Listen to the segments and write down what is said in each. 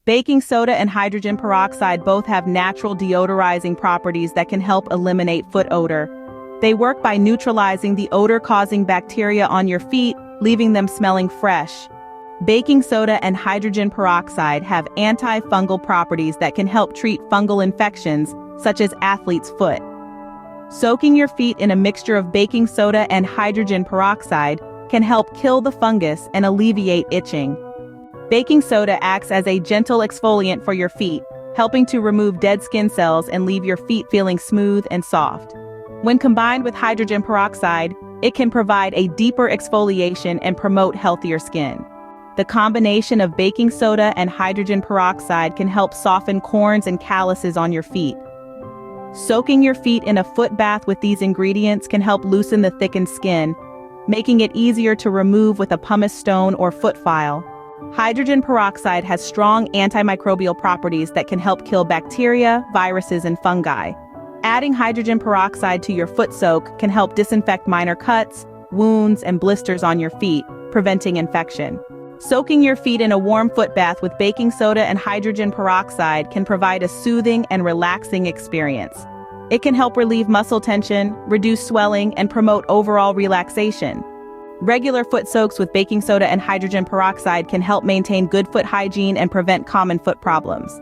Baking soda and hydrogen peroxide both have natural deodorizing properties that can help eliminate foot odor. They work by neutralizing the odor-causing bacteria on your feet, leaving them smelling fresh. Baking soda and hydrogen peroxide have antifungal properties that can help treat fungal infections, such as athlete's foot. Soaking your feet in a mixture of baking soda and hydrogen peroxide can help kill the fungus and alleviate itching. Baking soda acts as a gentle exfoliant for your feet, helping to remove dead skin cells and leave your feet feeling smooth and soft. When combined with hydrogen peroxide, it can provide a deeper exfoliation and promote healthier skin. The combination of baking soda and hydrogen peroxide can help soften corns and calluses on your feet. Soaking your feet in a foot bath with these ingredients can help loosen the thickened skin, making it easier to remove with a pumice stone or foot file. Hydrogen peroxide has strong antimicrobial properties that can help kill bacteria, viruses, and fungi. Adding hydrogen peroxide to your foot soak can help disinfect minor cuts, wounds, and blisters on your feet, preventing infection. Soaking your feet in a warm foot bath with baking soda and hydrogen peroxide can provide a soothing and relaxing experience. It can help relieve muscle tension, reduce swelling, and promote overall relaxation. Regular foot soaks with baking soda and hydrogen peroxide can help maintain good foot hygiene and prevent common foot problems.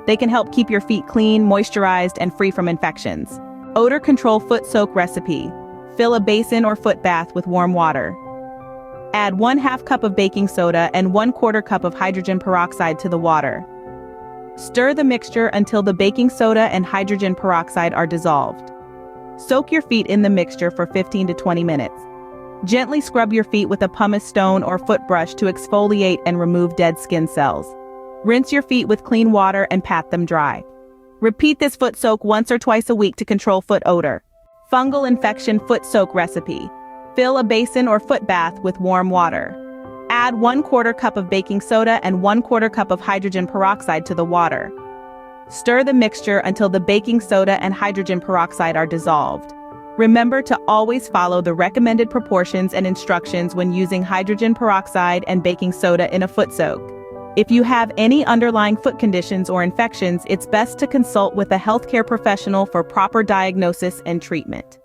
They can help keep your feet clean, moisturized, and free from infections. Odor control foot soak recipe. Fill a basin or foot bath with warm water. Add 1/2 cup of baking soda and 1/4 cup of hydrogen peroxide to the water. Stir the mixture until the baking soda and hydrogen peroxide are dissolved. Soak your feet in the mixture for 15 to 20 minutes. Gently scrub your feet with a pumice stone or foot brush to exfoliate and remove dead skin cells. Rinse your feet with clean water and pat them dry. Repeat this foot soak once or twice a week to control foot odor. Fungal infection foot soak recipe. Fill a basin or foot bath with warm water. Add 1/4 cup of baking soda and 1/4 cup of hydrogen peroxide to the water. Stir the mixture until the baking soda and hydrogen peroxide are dissolved. Remember to always follow the recommended proportions and instructions when using hydrogen peroxide and baking soda in a foot soak. If you have any underlying foot conditions or infections, it's best to consult with a healthcare professional for proper diagnosis and treatment.